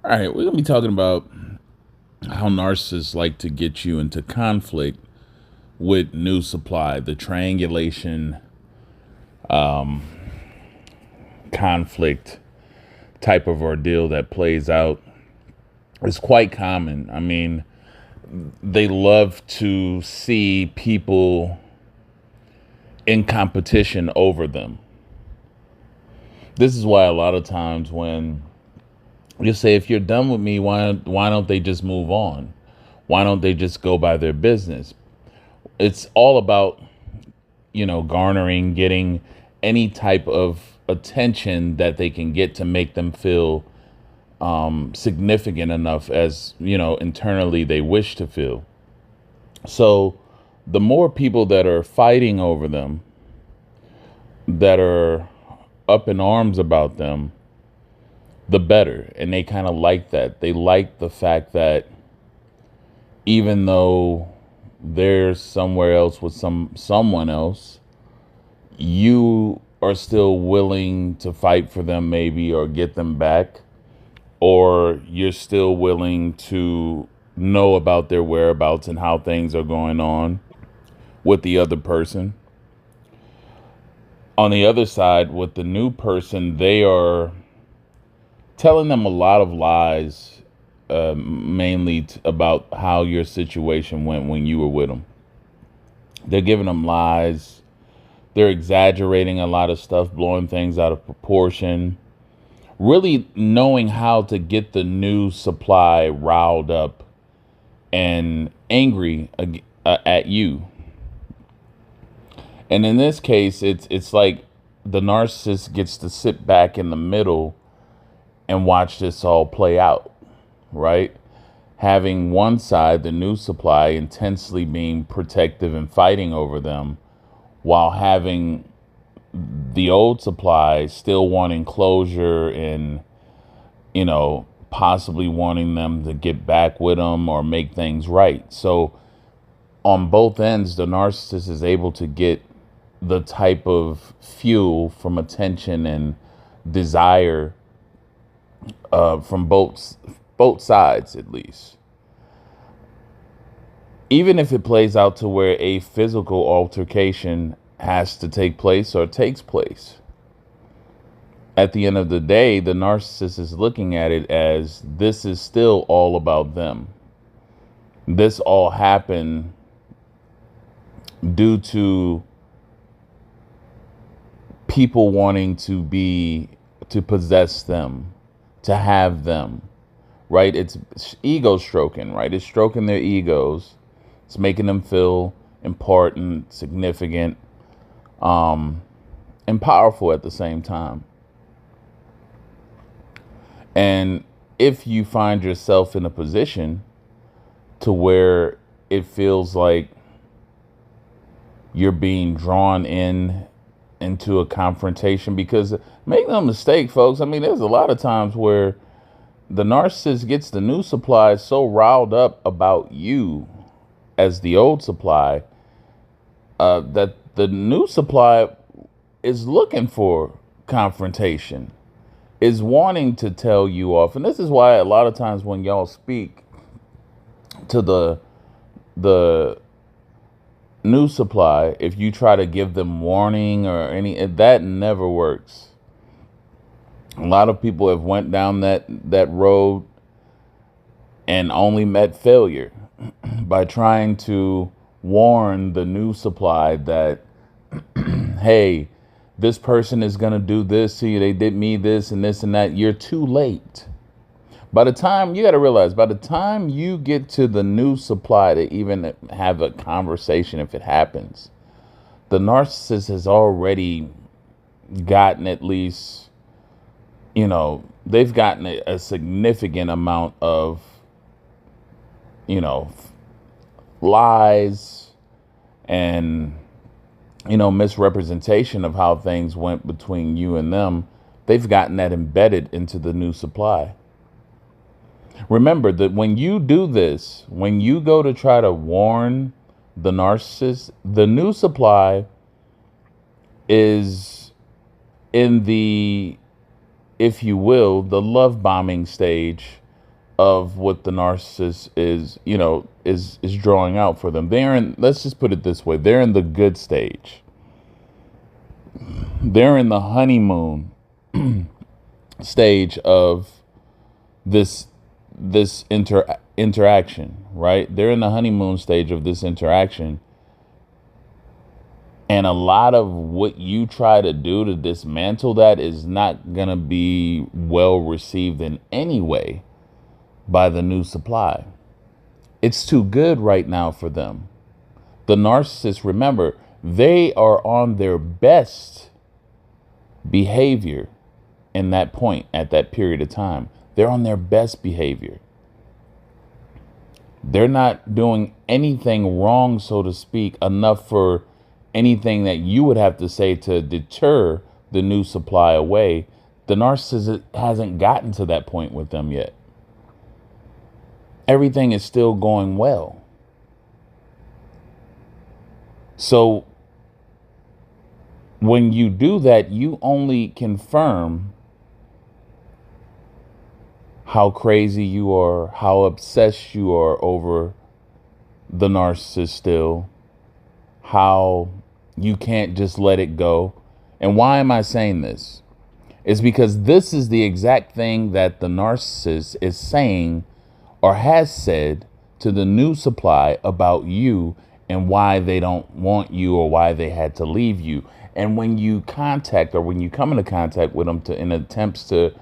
All right, we're going to be talking about how narcissists like to get you into conflict with new supply, the triangulation conflict type of ordeal that plays out is quite common. I mean, they love to see people in competition over them. This is why a lot of times when you say, if you're done with me, why don't they just move on? Why don't they just go by their business? It's all about, garnering, getting any type of attention that they can get to make them feel significant enough as, internally they wish to feel. So the more people that are fighting over them, that are up in arms about them, the better. And they kind of like that. They like the fact that even though they're somewhere else with someone else, you are still willing to fight for them, maybe, or get them back, or you're still willing to know about their whereabouts and how things are going on with the other person. On the other side, with the new person, they are telling them a lot of lies, mainly about how your situation went when you were with them. They're giving them lies. They're exaggerating a lot of stuff, blowing things out of proportion, really knowing how to get the new supply riled up and angry at you. And in this case, it's like the narcissist gets to sit back in the middle and watch this all play out, right? Having one side, the new supply, intensely being protective and fighting over them, while having the old supply still wanting closure and, possibly wanting them to get back with them or make things right. So on both ends, the narcissist is able to get the type of fuel from attention and desire from both sides, at least. Even if it plays out to where a physical altercation has to take place or takes place, at the end of the day, the narcissist is looking at it as this is still all about them. This all happened due to people wanting to possess them, to have them, right? It's ego stroking, right? It's stroking their egos. It's making them feel important, significant, and powerful at the same time. And if you find yourself in a position to where it feels like you're being drawn into a confrontation, because make no mistake, folks, I mean, there's a lot of times where the narcissist gets the new supply so riled up about you as the old supply, that the new supply is looking for confrontation, is wanting to tell you off. And this is why a lot of times when y'all speak to the new supply, if you try to give them warning or any, that never works. A lot of people have went down that road and only met failure by trying to warn the new supply that, hey, this person is going to do this to you. They did me this and this and that. You're too late. By the time, you got to realize, by the time you get to the new supply to even have a conversation, if it happens, the narcissist has already gotten at least, they've gotten a significant amount of, lies and, misrepresentation of how things went between you and them. They've gotten that embedded into the new supply. Remember that when you do this, when you go to try to warn the narcissist, the new supply is in the, if you will, the love bombing stage of what the narcissist is, is drawing out for them. They're in, let's just put it this way, they're in the good stage. They're in the honeymoon stage of this interaction, right? They're in the honeymoon stage of this interaction. And a lot of what you try to do to dismantle that is not going to be well received in any way by the new supply. It's too good right now for them. The narcissists, remember, they are on their best behavior in that point, at that period of time. They're on their best behavior. They're not doing anything wrong, so to speak, enough for anything that you would have to say to deter the new supply away. The narcissist hasn't gotten to that point with them yet. Everything is still going well. So when you do that, you only confirm how crazy you are, how obsessed you are over the narcissist still, how you can't just let it go. And why am I saying this? It's because this is the exact thing that the narcissist is saying or has said to the new supply about you and why they don't want you or why they had to leave you. And when you contact or when you come into contact with them in attempts to,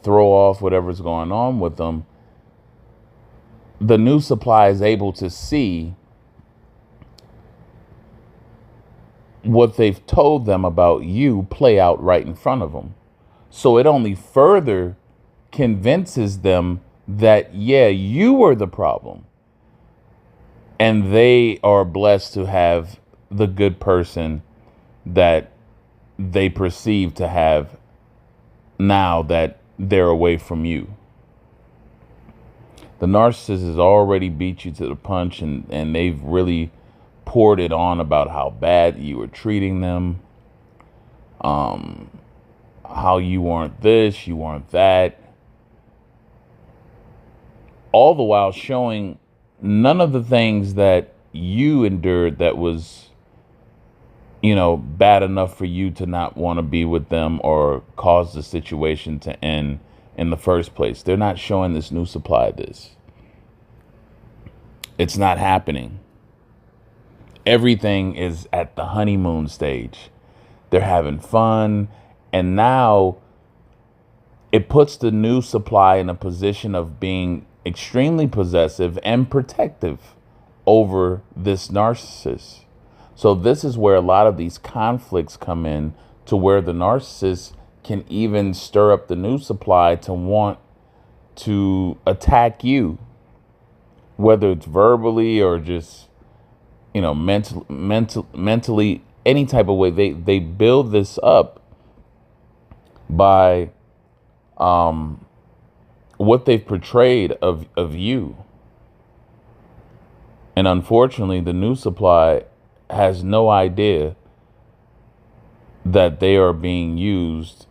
throw off whatever's going on with them, the new supply is able to see what they've told them about you play out right in front of them. So it only further convinces them that, yeah, you were the problem. And they are blessed to have the good person that they perceive to have now that they're away from you. The narcissist has already beat you to the punch, and they've really poured it on about how bad you were treating them, how you weren't this, you weren't that, all the while showing none of the things that you endured that was, bad enough for you to not want to be with them or cause the situation to end in the first place. They're not showing this new supply of this. It's not happening. Everything is at the honeymoon stage. They're having fun. And now it puts the new supply in a position of being extremely possessive and protective over this narcissist. So this is where a lot of these conflicts come in, to where the narcissist can even stir up the new supply to want to attack you, whether it's verbally or just, mentally, any type of way. They build this up by what they've portrayed of you. And unfortunately, the new supply has no idea that they are being used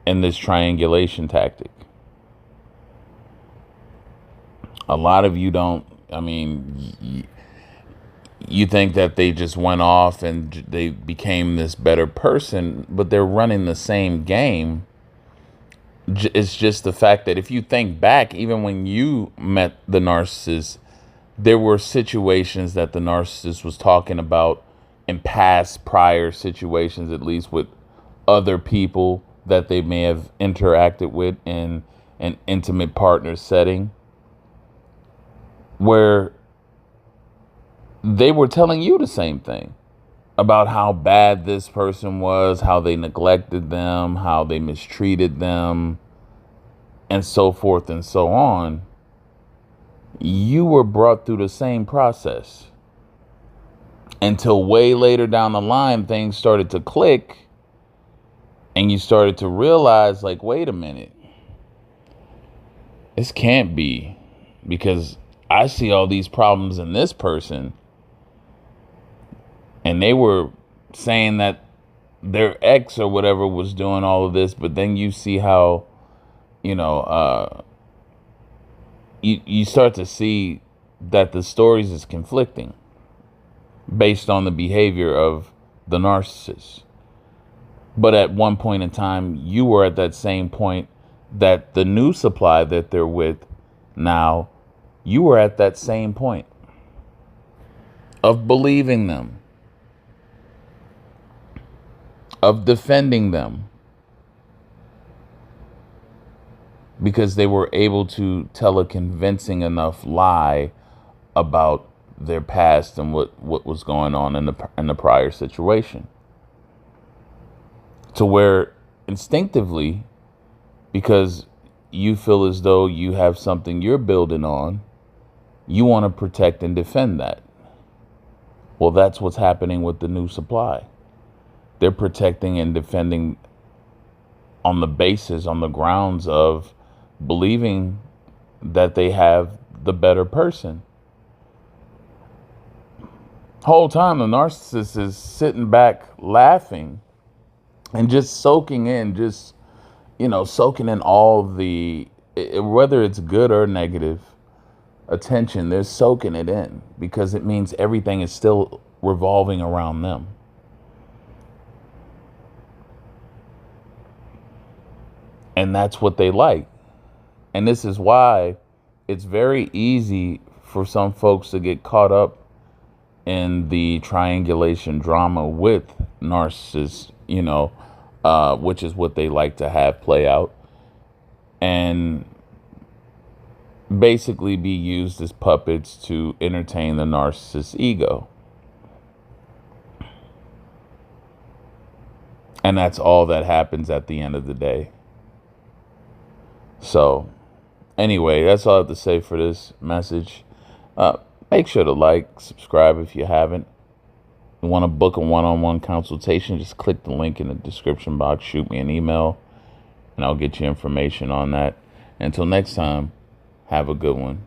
in this triangulation tactic. A lot of you don't, you think that they just went off and they became this better person, but they're running the same game. It's just the fact that if you think back, even when you met the narcissist, there were situations that the narcissist was talking about in past prior situations, at least with other people that they may have interacted with in an intimate partner setting, where they were telling you the same thing about how bad this person was, how they neglected them, how they mistreated them, and so forth and so on. You were brought through the same process until way later down the line, things started to click and you started to realize, like, wait a minute, this can't be, because I see all these problems in this person. And they were saying that their ex or whatever was doing all of this, but then you see how, you start to see that the stories is conflicting based on the behavior of the narcissist. But at one point in time, you were at that same point that the new supply that they're with now, you were at that same point of believing them, of defending them, because they were able to tell a convincing enough lie about their past and what was going on in the prior situation. To where instinctively, because you feel as though you have something you're building on, you want to protect and defend that. Well, that's what's happening with the new supply. They're protecting and defending on the basis, on the grounds of believing that they have the better person. Whole time the narcissist is sitting back laughing and just soaking in, soaking in all the, whether it's good or negative attention, they're soaking it in because it means everything is still revolving around them. And that's what they like. And this is why it's very easy for some folks to get caught up in the triangulation drama with narcissists, which is what they like to have play out, and basically be used as puppets to entertain the narcissist's ego. And that's all that happens at the end of the day. So anyway, that's all I have to say for this message. Make sure to like, subscribe if you haven't. You want to book a one-on-one consultation, just click the link in the description box, shoot me an email, and I'll get you information on that. Until next time, have a good one.